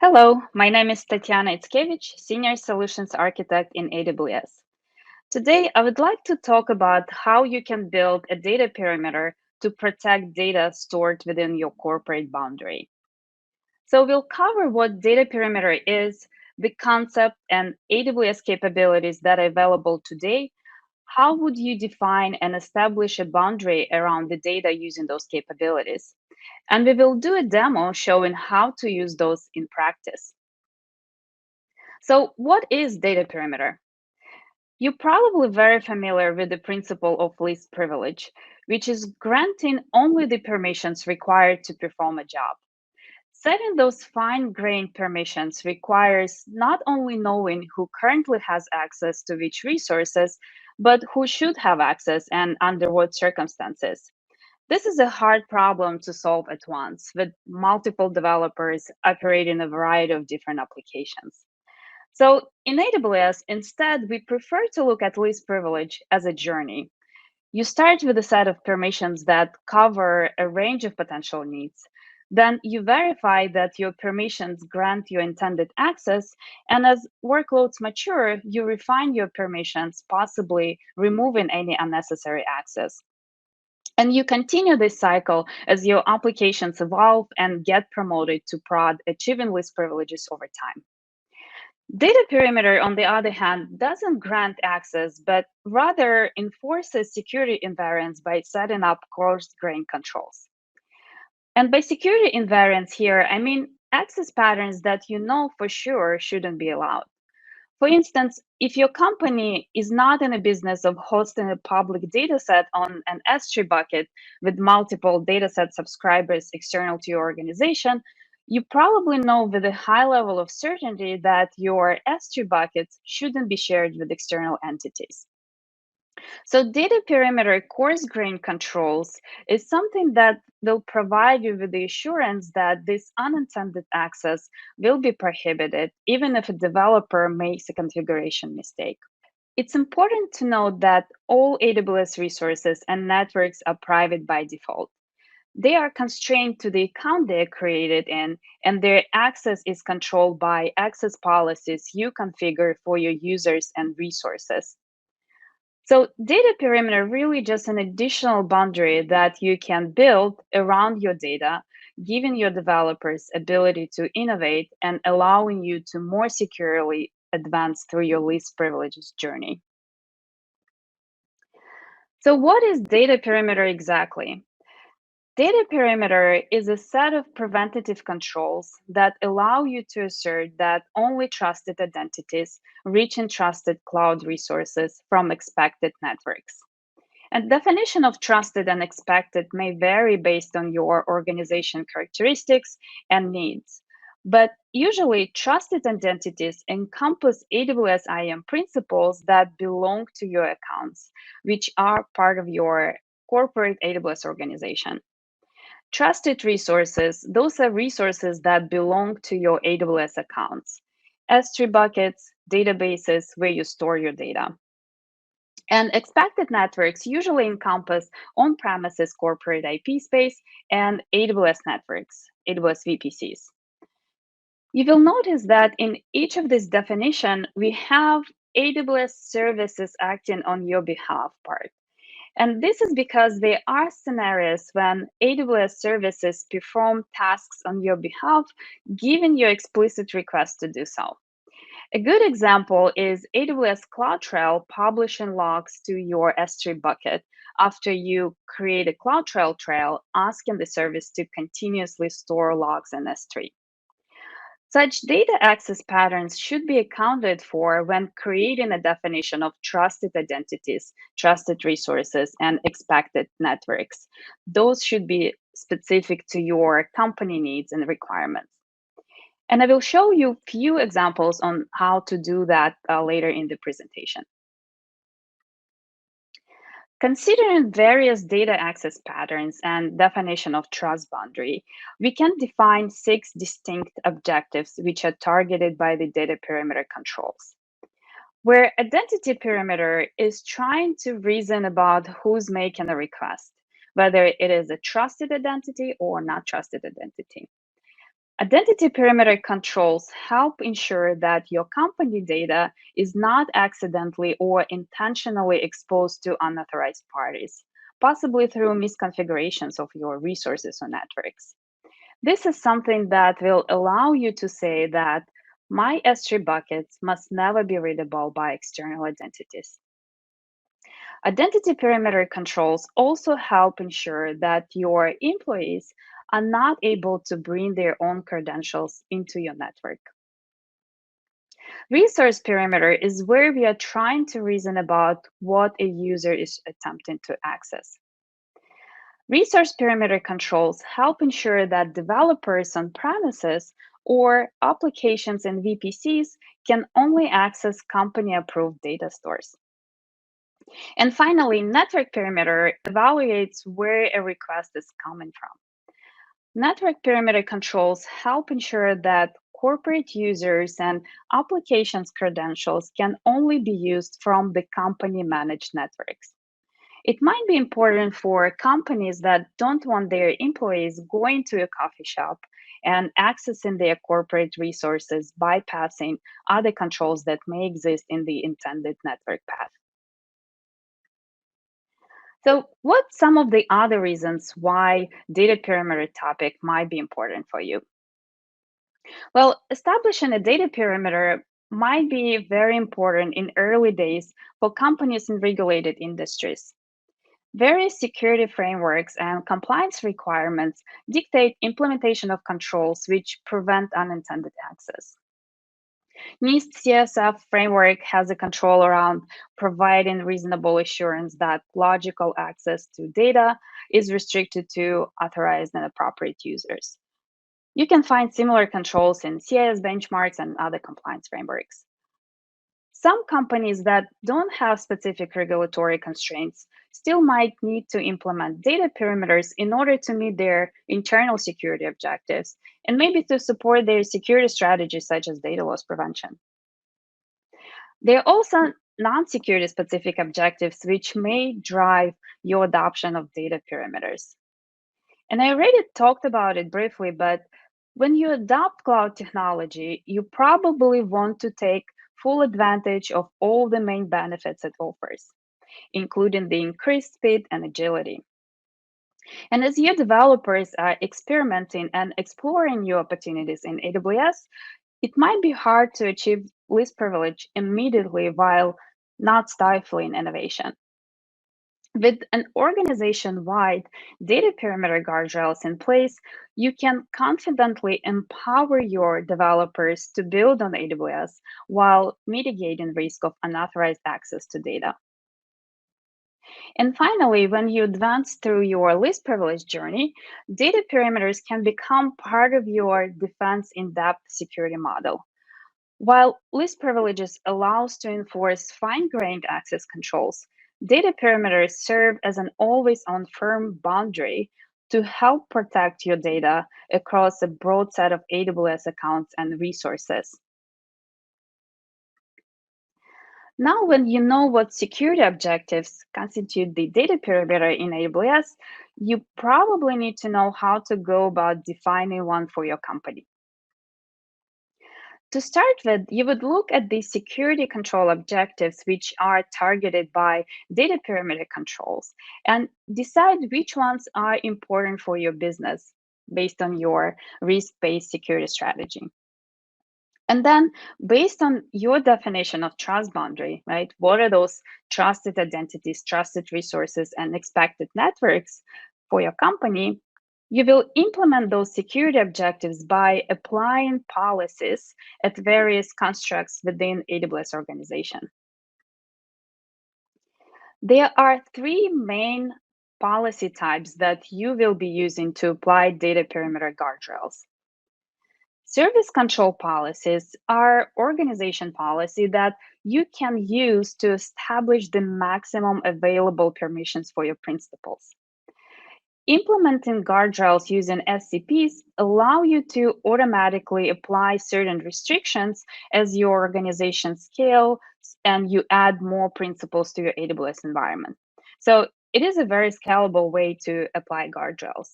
Hello, my name is Tatiana Itskevich, Senior Solutions Architect in AWS. Today, I would like to talk about how you can build a data perimeter to protect data stored within your corporate boundary. So we'll cover what data perimeter is, the concept and AWS capabilities that are available today. How would you define and establish a boundary around the data using those capabilities? And we will do a demo showing how to use those in practice. So, what is data perimeter? You're probably very familiar with the principle of least privilege, which is granting only the permissions required to perform a job. Setting those fine grained permissions requires not only knowing who currently has access to which resources, but who should have access and under what circumstances. This is a hard problem to solve at once, with multiple developers operating a variety of different applications. So in AWS, instead, we prefer to look at least privilege as a journey. You start with a set of permissions that cover a range of potential needs. Then you verify that your permissions grant you intended access. And as workloads mature, you refine your permissions, possibly removing any unnecessary access. And you continue this cycle as your applications evolve and get promoted to prod, achieving least privileges over time. Data perimeter, on the other hand, doesn't grant access, but rather enforces security invariance by setting up coarse-grained controls. And by security invariance here, I mean access patterns that you know for sure shouldn't be allowed. For instance, if your company is not in a business of hosting a public dataset on an S3 bucket with multiple dataset subscribers external to your organization, you probably know with a high level of certainty that your S3 buckets shouldn't be shared with external entities. So data perimeter coarse grain controls is something that will provide you with the assurance that this unintended access will be prohibited, even if a developer makes a configuration mistake. It's important to note that all AWS resources and networks are private by default. They are constrained to the account they're created in, and their access is controlled by access policies you configure for your users and resources. So data perimeter really just an additional boundary that you can build around your data, giving your developers ability to innovate and allowing you to more securely advance through your least privileges journey. So what is data perimeter exactly? Data perimeter is a set of preventative controls that allow you to assert that only trusted identities reach entrusted cloud resources from expected networks. And definition of trusted and expected may vary based on your organization characteristics and needs. But usually, trusted identities encompass AWS IAM principles that belong to your accounts, which are part of your corporate AWS organization. Trusted resources, those are resources that belong to your AWS accounts. S3 buckets, databases where you store your data. And expected networks usually encompass on premises corporate IP space and AWS networks, AWS VPCs. You will notice that in each of these definition, we have AWS services acting on your behalf part. And this is because there are scenarios when AWS services perform tasks on your behalf, given your explicit request to do so. A good example is AWS CloudTrail publishing logs to your S3 bucket after you create a CloudTrail trail asking the service to continuously store logs in S3. Such data access patterns should be accounted for when creating a definition of trusted identities, trusted resources, and expected networks. Those should be specific to your company needs and requirements. And I will show you few examples on how to do that later in the presentation. Considering various data access patterns and definition of trust boundary, we can define 6 distinct objectives which are targeted by the data perimeter controls. where identity perimeter is trying to reason about who's making a request, whether it is a trusted identity or not trusted identity. Identity perimeter controls help ensure that your company data is not accidentally or intentionally exposed to unauthorized parties, possibly through misconfigurations of your resources or networks. This is something that will allow you to say that my S3 buckets must never be readable by external identities. Identity perimeter controls also help ensure that your employees are not able to bring their own credentials into your network. Resource perimeter is where we are trying to reason about what a user is attempting to access. Resource perimeter controls help ensure that developers on premises or applications in VPCs can only access company approved data stores. And finally, network perimeter evaluates where a request is coming from. Network perimeter controls help ensure that corporate users and applications credentials can only be used from the company managed networks. It might be important for companies that don't want their employees going to a coffee shop and accessing their corporate resources, bypassing other controls that may exist in the intended network path. So, what's some of the other reasons why data perimeter topic might be important for you? Well, establishing a data perimeter might be very important in early days for companies in regulated industries. Various security frameworks and compliance requirements dictate implementation of controls which prevent unintended access. NIST CSF framework has a control around providing reasonable assurance that logical access to data is restricted to authorized and appropriate users. You can find similar controls in CIS benchmarks and other compliance frameworks. Some companies that don't have specific regulatory constraints still might need to implement data perimeters in order to meet their internal security objectives and maybe to support their security strategies such as data loss prevention. There are also non-security specific objectives which may drive your adoption of data perimeters. And I already talked about it briefly, but when you adopt cloud technology, you probably want to take full advantage of all the main benefits it offers, including the increased speed and agility. And as your developers are experimenting and exploring new opportunities in AWS, it might be hard to achieve least privilege immediately while not stifling innovation. With an organization wide data perimeter guardrails in place, you can confidently empower your developers to build on AWS while mitigating risk of unauthorized access to data. And finally, when you advance through your least privilege journey, data perimeters can become part of your defense in depth security model. While least privileges allows to enforce fine-grained access controls, data perimeters serve as an always-on firm boundary to help protect your data across a broad set of AWS accounts and resources. Now, when you know what security objectives constitute the data perimeter in AWS, you probably need to know how to go about defining one for your company. To start with, you would look at the security control objectives, which are targeted by data perimeter controls, and decide which ones are important for your business based on your risk based security strategy. And then, based on your definition of trust boundary, right? What are those trusted identities, trusted resources, and expected networks for your company? You will implement those security objectives by applying policies at various constructs within AWS organization. There are three main policy types that you will be using to apply data perimeter guardrails. Service control policies are organization policy that you can use to establish the maximum available permissions for your principals. Implementing guardrails using SCPs allow you to automatically apply certain restrictions as your organization scale, and you add more principles to your AWS environment. So it is a very scalable way to apply guardrails.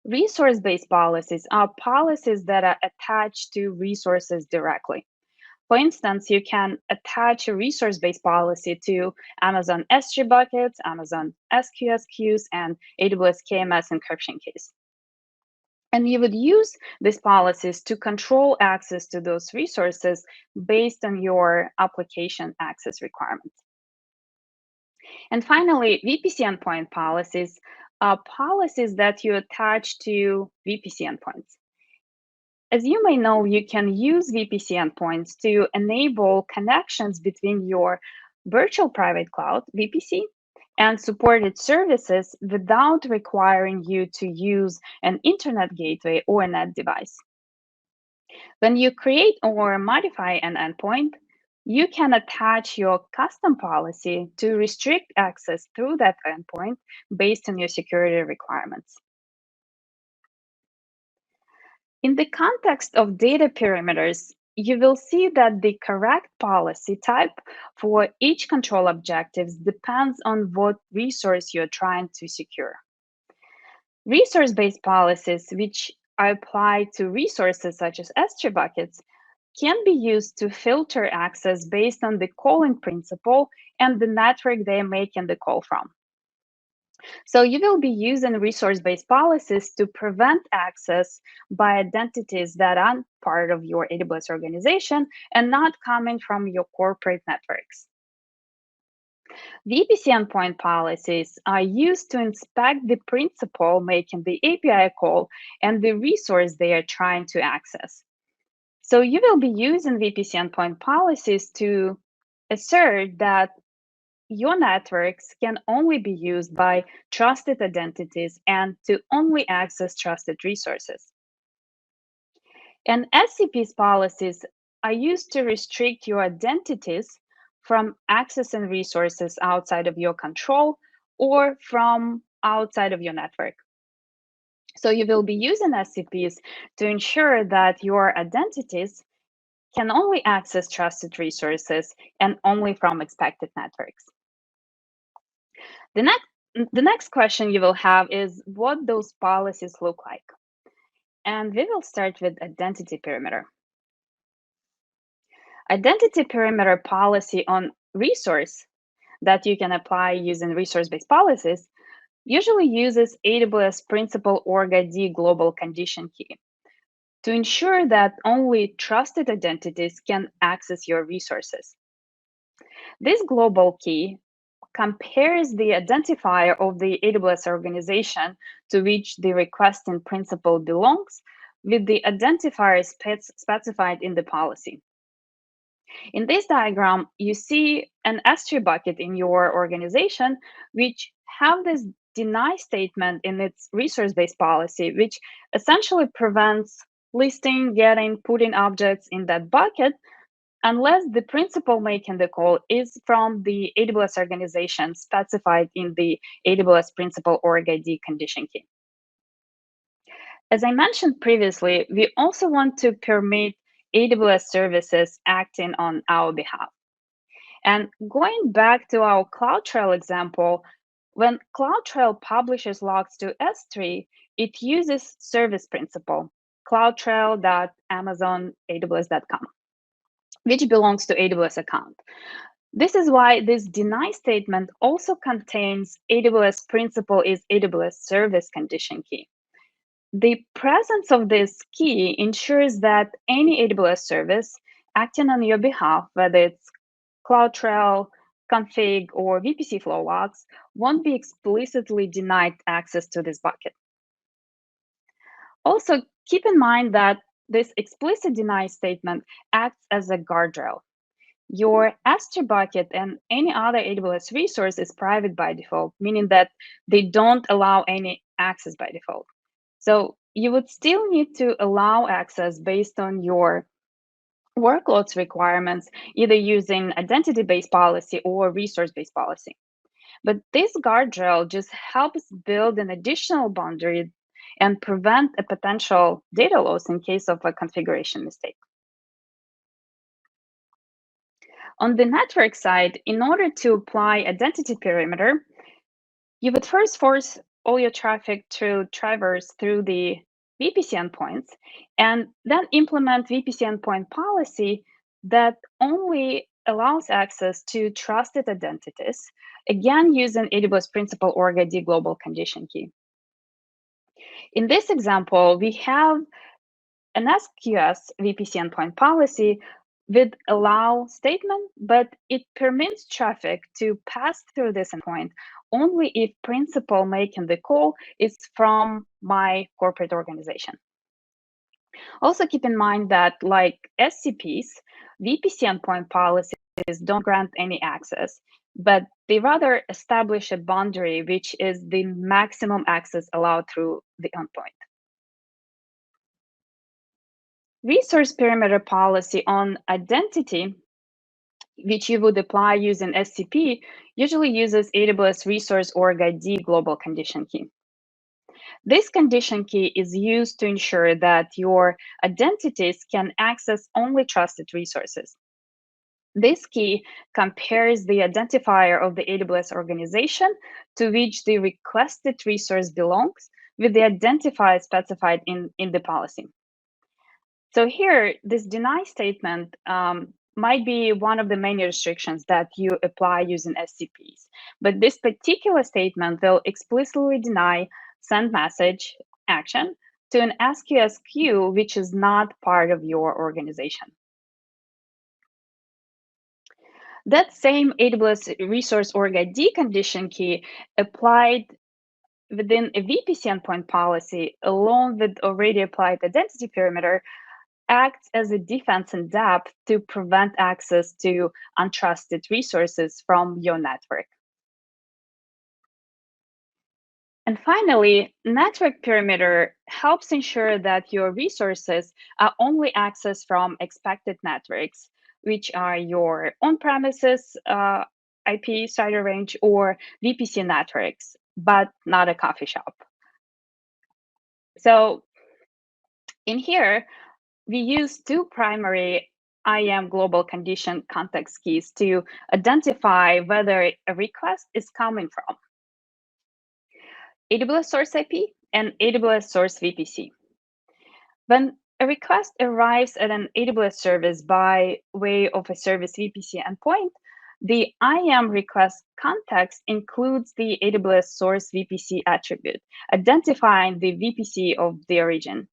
Resource-based policies are policies that are attached to resources directly. For instance, you can attach a resource-based policy to Amazon S3 buckets, Amazon SQS queues, and AWS KMS encryption keys. And you would use these policies to control access to those resources based on your application access requirements. And finally, VPC endpoint policies are policies that you attach to VPC endpoints. As you may know, you can use VPC endpoints to enable connections between your virtual private cloud, VPC, and supported services without requiring you to use an internet gateway or a NAT device. When you create or modify an endpoint, you can attach your custom policy to restrict access through that endpoint based on your security requirements. In the context of data perimeters, you will see that the correct policy type for each control objectives depends on what resource you're trying to secure. Resource-based policies, which are applied to resources such as S3 buckets, can be used to filter access based on the calling principle and the network they are making the call from. So you will be using resource-based policies to prevent access by identities that aren't part of your AWS organization and not coming from your corporate networks. VPC endpoint policies are used to inspect the principal making the API call and the resource they are trying to access. So you will be using VPC endpoint policies to assert that your networks can only be used by trusted identities and to only access trusted resources. And SCP's policies are used to restrict your identities from accessing resources outside of your control or from outside of your network. So you will be using SCPs to ensure that your identities can only access trusted resources and only from expected networks. The next, the next question you will have is what those policies look like. And we will start with identity perimeter. Identity perimeter policy on resource that you can apply using resource-based policies usually uses AWS principal org ID global condition key to ensure that only trusted identities can access your resources. This global key compares the identifier of the AWS organization to which the requesting principal belongs with the identifier specified in the policy. In this diagram, you see an S3 bucket in your organization, which have this deny statement in its resource-based policy, which essentially prevents listing, getting, putting objects in that bucket unless the principal making the call is from the AWS organization specified in the AWS principal org ID condition key. As I mentioned previously, we also want to permit AWS services acting on our behalf. And going back to our CloudTrail example, when CloudTrail publishes logs to S3, it uses service principal, cloudtrail.amazonaws.com, which belongs to AWS account. This is why this deny statement also contains AWS principal is AWS service condition key. The presence of this key ensures that any AWS service acting on your behalf, whether it's CloudTrail, config, or VPC flow logs, won't be explicitly denied access to this bucket. Also, keep in mind that this explicit deny statement acts as a guardrail. Your S3 bucket and any other AWS resource is private by default, meaning that they don't allow any access by default. So you would still need to allow access based on your workloads requirements, either using identity-based policy or resource-based policy. But this guardrail just helps build an additional boundary and prevent a potential data loss in case of a configuration mistake. On the network side, in order to apply identity perimeter, you would first force all your traffic to traverse through the VPC endpoints and then implement VPC endpoint policy that only allows access to trusted identities, again using AWS principal org ID global condition key. In this example, we have an SQS VPC endpoint policy with allow statement, but it permits traffic to pass through this endpoint only if principal making the call is from my corporate organization. Also keep in mind that like SCPs, VPC endpoint policies don't grant any access, but they rather establish a boundary, which is the maximum access allowed through the endpoint. Resource perimeter policy on identity, which you would apply using SCP, usually uses AWS Resource Org ID global condition key. This condition key is used to ensure that your identities can access only trusted resources. This key compares the identifier of the AWS organization to which the requested resource belongs with the identifier specified in the policy. So here, this deny statement might be one of the many restrictions that you apply using SCPs. But this particular statement will explicitly deny send message action to an SQS queue, which is not part of your organization. That same AWS Resource Org ID condition key applied within a VPC endpoint policy, along with already applied identity perimeter, acts as a defense in depth to prevent access to untrusted resources from your network. And finally, network perimeter helps ensure that your resources are only accessed from expected networks, which are your on-premises IP site range or VPC networks, but not a coffee shop. So in here, we use two primary IAM global condition context keys to identify whether a request is coming from AWS source IP and AWS source VPC. When a request arrives at an AWS service by way of a service VPC endpoint, the IAM request context includes the AWS source VPC attribute, identifying the VPC of the origin.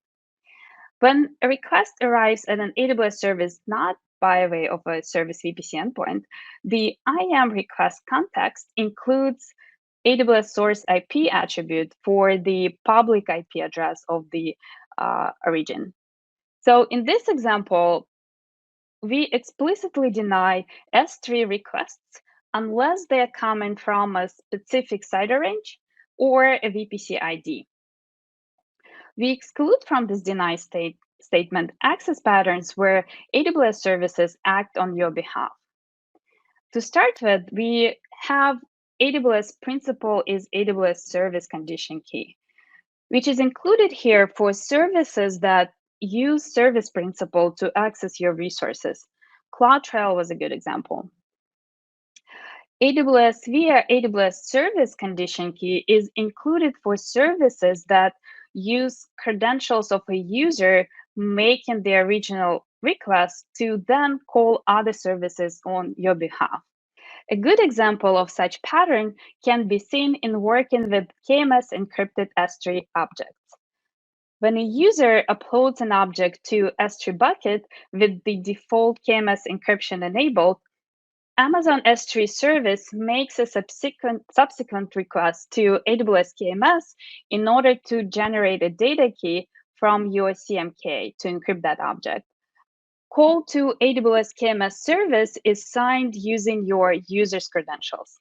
When a request arrives at an AWS service not by way of a service VPC endpoint, the IAM request context includes AWS source IP attribute for the public IP address of the origin. So in this example, we explicitly deny S3 requests unless they are coming from a specific site range or a VPC ID. We exclude from this deny statement access patterns where AWS services act on your behalf. To start with, we have AWS principal is AWS service condition key, which is included here for services that use service principal to access your resources. CloudTrail was a good example. AWS via AWS service condition key is included for services that use credentials of a user making the original request to then call other services on your behalf. A good example of such pattern can be seen in working with KMS encrypted S3 objects. When a user uploads an object to S3 bucket with the default KMS encryption enabled, Amazon S3 service makes a subsequent request to AWS KMS in order to generate a data key from your CMK to encrypt that object. Call to AWS KMS service is signed using your user's credentials.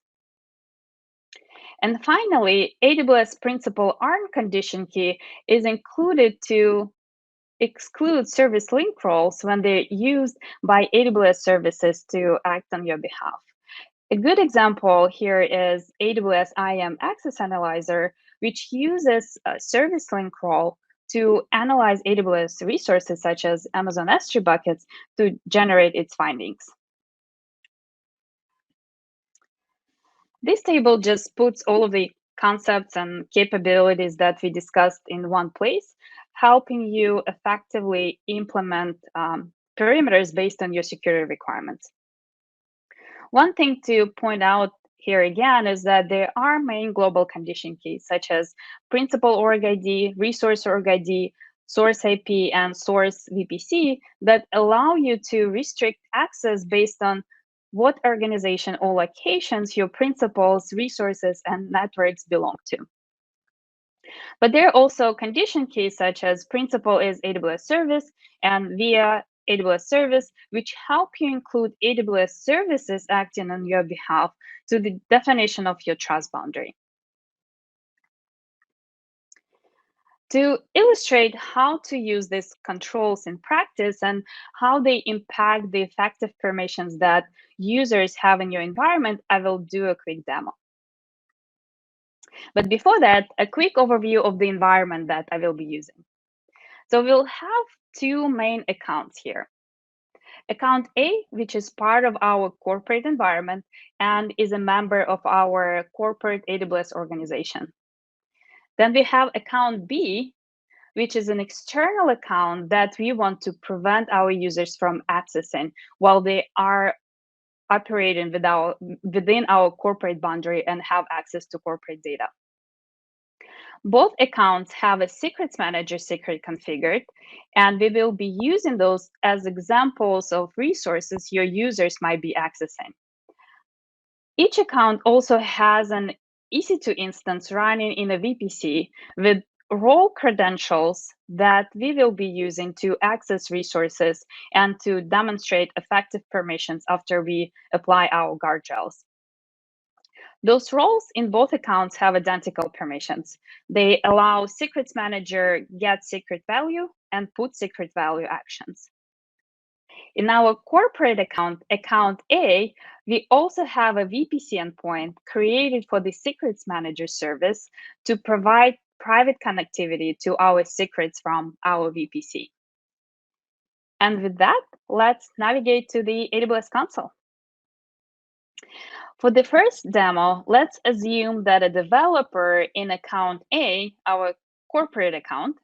And finally, AWS principal ARM condition key is included to exclude service link roles when they're used by AWS services to act on your behalf. A good example here is AWS IAM Access Analyzer, which uses a service link role to analyze AWS resources such as Amazon S3 buckets to generate its findings. This table just puts all of the concepts and capabilities that we discussed in one place, helping you effectively implement perimeters based on your security requirements. One thing to point out here again is that there are main global condition keys such as principal org ID, resource org ID, source IP, and source VPC that allow you to restrict access based on what organization or locations your principals, resources, and networks belong to. But there are also condition keys such as principal is AWS service and via AWS service, which help you include AWS services acting on your behalf to the definition of your trust boundary. To illustrate how to use these controls in practice and how they impact the effective permissions that users have in your environment, I will do a quick demo. But before that, a quick overview of the environment that I will be using. So we'll have two main accounts here. Account A, which is part of our corporate environment and is a member of our corporate AWS organization. Then we have account B, which is an external account that we want to prevent our users from accessing while they are operating within our corporate boundary and have access to corporate data. Both accounts have a secrets manager secret configured, and we will be using those as examples of resources your users might be accessing. Each account also has an EC2 instance running in a VPC with role credentials that we will be using to access resources and to demonstrate effective permissions after we apply our guardrails. Those roles in both accounts have identical permissions. They allow secrets manager get secret value and put secret value actions. In our corporate account, account A, we also have a VPC endpoint created for the secrets manager service to provide private connectivity to our secrets from our VPC. And with that, let's navigate to the AWS console. For the first demo, let's assume that a developer in account A, our corporate account,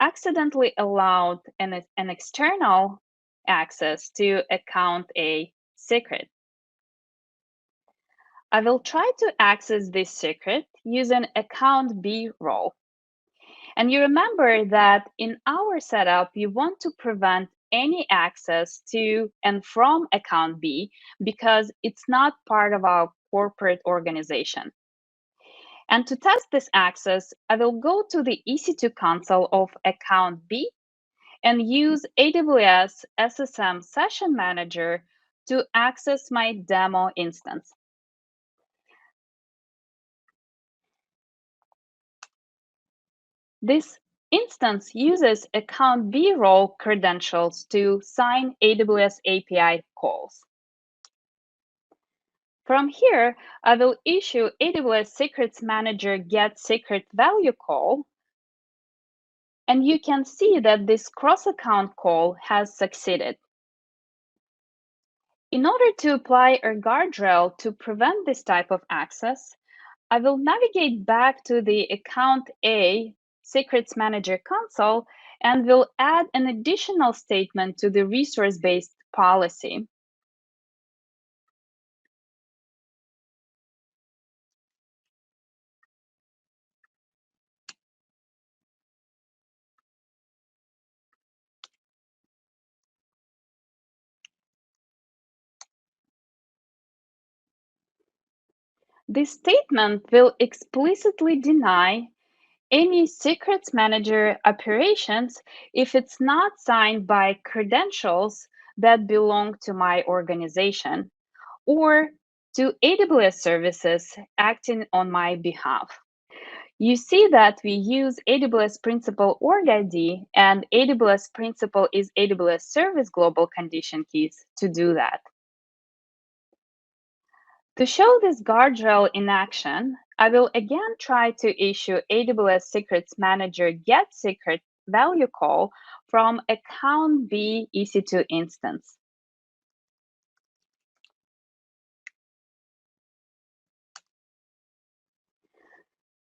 accidentally allowed an external access to account A secret. I will try to access this secret using account B role. And you remember that in our setup, you want to prevent any access to and from account B because it's not part of our corporate organization. And to test this access, I will go to the EC2 console of account B and use AWS SSM Session Manager to access my demo instance. This instance uses account B role credentials to sign AWS API calls. From here, I will issue AWS Secrets Manager get secret value call, and you can see that this cross-account call has succeeded. In order to apply a guardrail to prevent this type of access, I will navigate back to the Account A Secrets Manager console and will add an additional statement to the resource-based policy. This statement will explicitly deny any secrets manager operations if it's not signed by credentials that belong to my organization or to AWS services acting on my behalf. You see that we use AWS Principal Org ID and AWS Principal is AWS Service Global Condition keys to do that. To show this guardrail in action, I will again try to issue AWS Secrets Manager get secret value call from account B EC2 instance.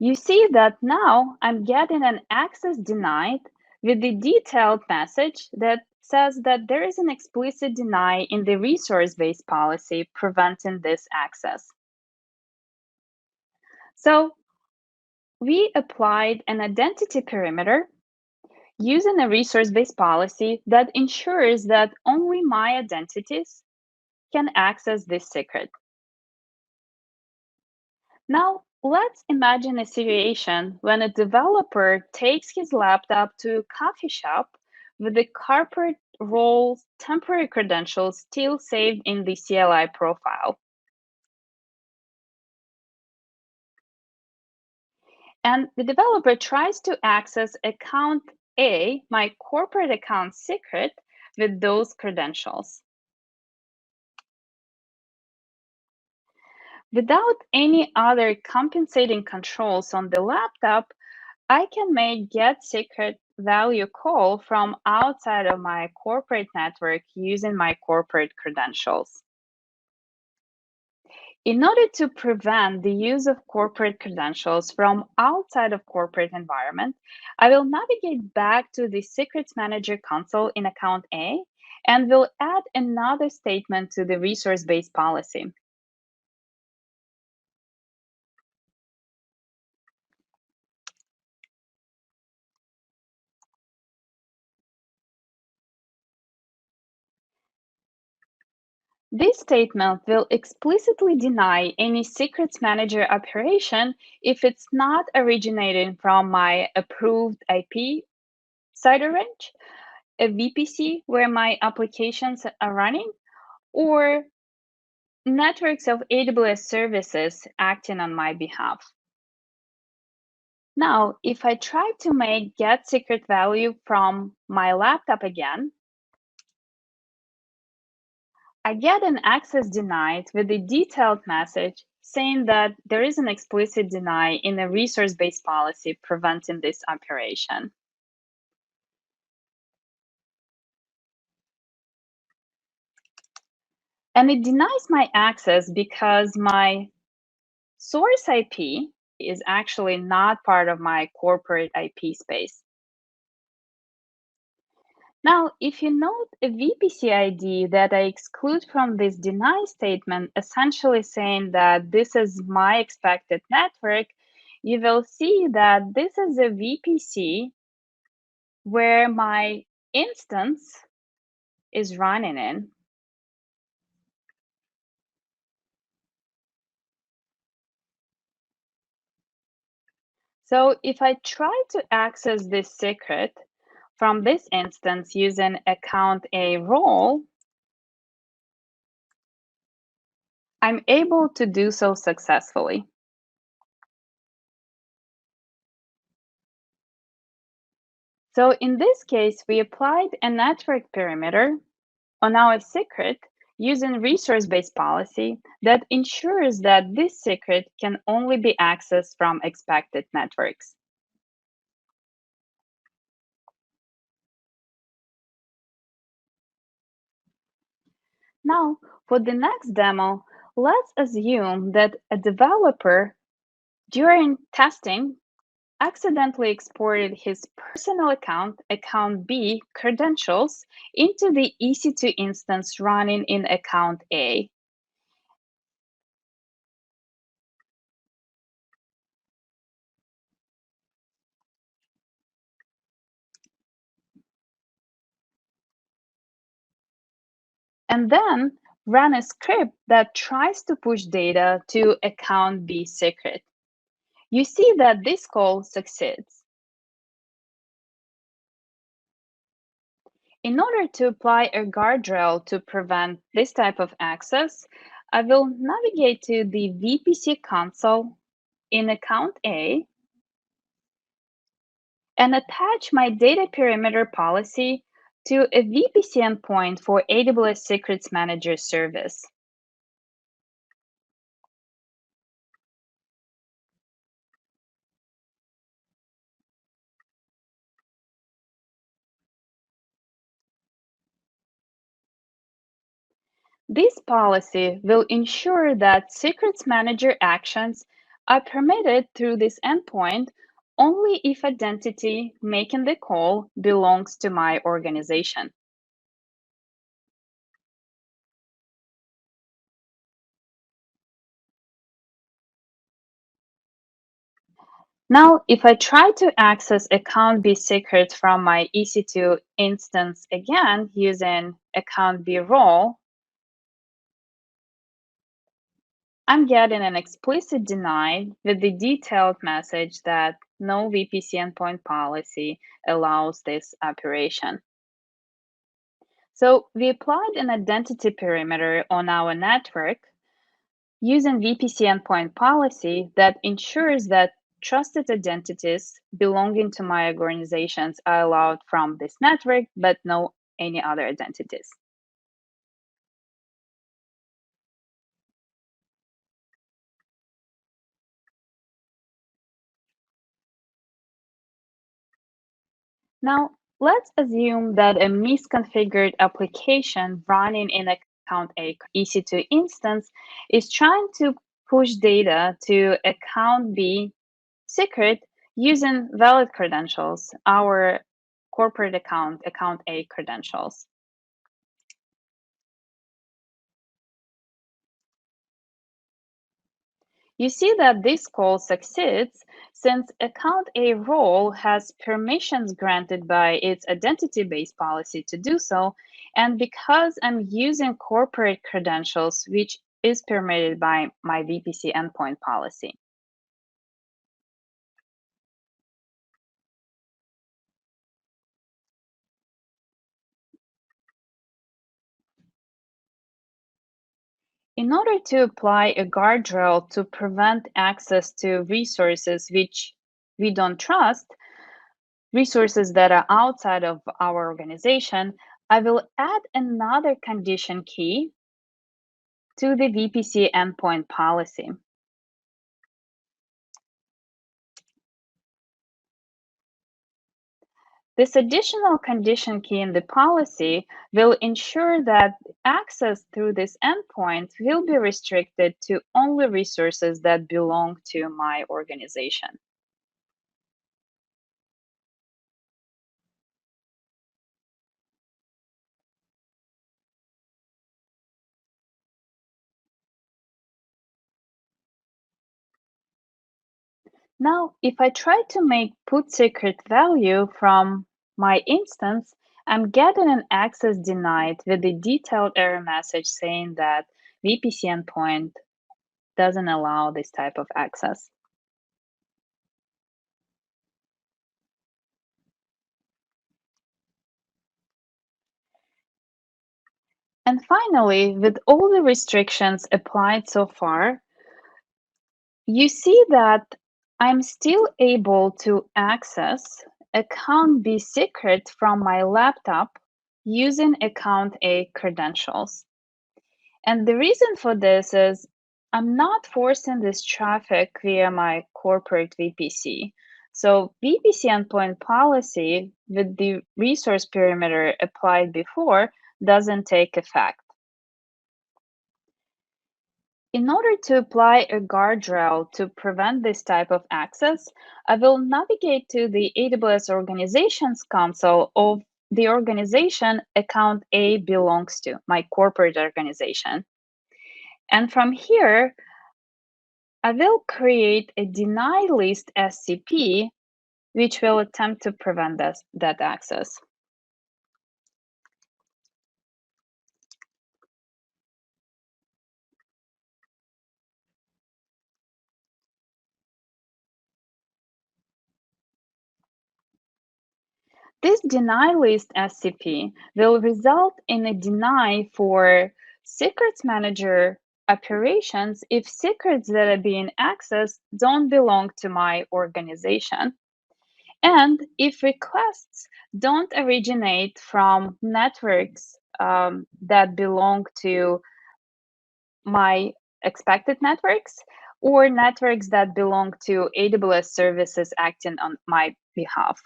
You see that now I'm getting an access denied with the detailed message that says that there is an explicit deny in the resource-based policy preventing this access. So we applied an identity perimeter using a resource-based policy that ensures that only my identities can access this secret. Now, let's imagine a situation when a developer takes his laptop to a coffee shop with the corporate role's temporary credentials still saved in the CLI profile. And the developer tries to access account A, my corporate account secret, with those credentials. Without any other compensating controls on the laptop, I can make get secret value call from outside of my corporate network using my corporate credentials. In order to prevent the use of corporate credentials from outside of corporate environment, I will navigate back to the Secrets Manager console in account A and will add another statement to the resource-based policy. This statement will explicitly deny any Secrets Manager operation if it's not originating from my approved IP CIDR range, a VPC where my applications are running, or networks of AWS services acting on my behalf. Now, if I try to make get secret value from my laptop again, I get an access denied with a detailed message saying that there is an explicit deny in a resource-based policy preventing this operation. And it denies my access because my source IP is actually not part of my corporate IP space. Now, if you note a VPC ID that I exclude from this deny statement, essentially saying that this is my expected network, you will see that this is a VPC where my instance is running in. So if I try to access this secret from this instance using account A role, I'm able to do so successfully. So in this case, we applied a network perimeter on our secret using resource-based policy that ensures that this secret can only be accessed from expected networks. Now, for the next demo, let's assume that a developer during testing accidentally exported his personal account B credentials into the EC2 instance running in account A. And then run a script that tries to push data to account B secret. You see that this call succeeds. In order to apply a guardrail to prevent this type of access, I will navigate to the VPC console in account A and attach my data perimeter policy to a VPC endpoint for AWS Secrets Manager service. This policy will ensure that Secrets Manager actions I permit it through this endpoint only if identity making the call belongs to my organization. Now, if I try to access account B secret from my EC2 instance again using account B role, I'm getting an explicit deny with the detailed message that no VPC endpoint policy allows this operation. So we applied an identity perimeter on our network using VPC endpoint policy that ensures that trusted identities belonging to my organizations are allowed from this network, but no any other identities. Now, let's assume that a misconfigured application running in account A EC2 instance is trying to push data to account B secret using valid credentials, our corporate account A credentials. You see that this call succeeds since account A role has permissions granted by its identity-based policy to do so, and because I'm using corporate credentials, which is permitted by my VPC endpoint policy. In order to apply a guardrail to prevent access to resources which we don't trust, resources that are outside of our organization, I will add another condition key to the VPC endpoint policy. This additional condition key in the policy will ensure that access through this endpoint will be restricted to only resources that belong to my organization. Now, if I try to make put secret value from my instance, I'm getting an access denied with a detailed error message saying that VPC endpoint doesn't allow this type of access. And finally, with all the restrictions applied so far, you see that I'm still able to access account B secret from my laptop using account A credentials. And the reason for this is I'm not forcing this traffic via my corporate VPC. So VPC endpoint policy with the resource perimeter applied before doesn't take effect. In order to apply a guardrail to prevent this type of access, I will navigate to the AWS Organizations Console of the organization account A belongs to, my corporate organization. And from here, I will create a deny list SCP, which will attempt to prevent that access. This deny list SCP will result in a deny for secrets manager operations if secrets that are being accessed don't belong to my organization, and if requests don't originate from networks that belong to my expected networks or networks that belong to AWS services acting on my behalf.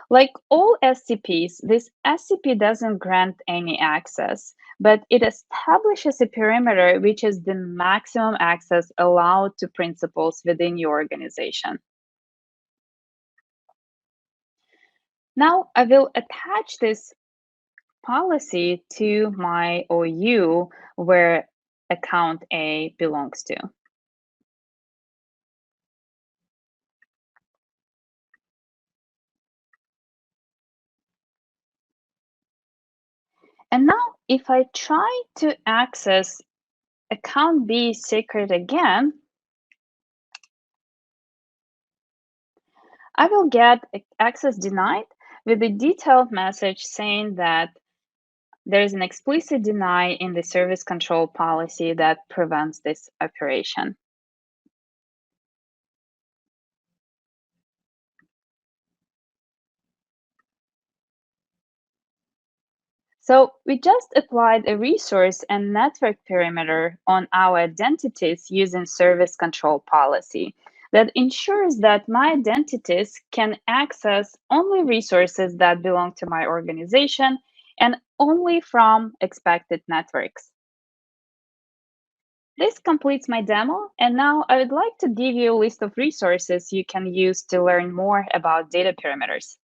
Like all SCPs, this SCP doesn't grant any access, but it establishes a perimeter which is the maximum access allowed to principals within your organization. Now I will attach this policy to my OU where account A belongs to. And now if I try to access account B secret again, I will get access denied with a detailed message saying that there is an explicit deny in the service control policy that prevents this operation. So we just applied a resource and network perimeter on our identities using service control policy that ensures that my identities can access only resources that belong to my organization and only from expected networks. This completes my demo, and now I would like to give you a list of resources you can use to learn more about data perimeters.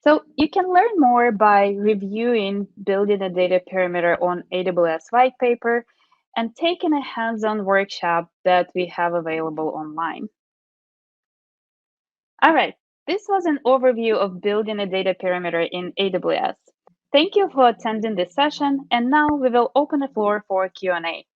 So you can learn more by reviewing building a data perimeter on AWS white paper and taking a hands-on workshop that we have available online. All right, this was an overview of building a data perimeter in AWS. Thank you for attending this session, and now we will open the floor for Q&A.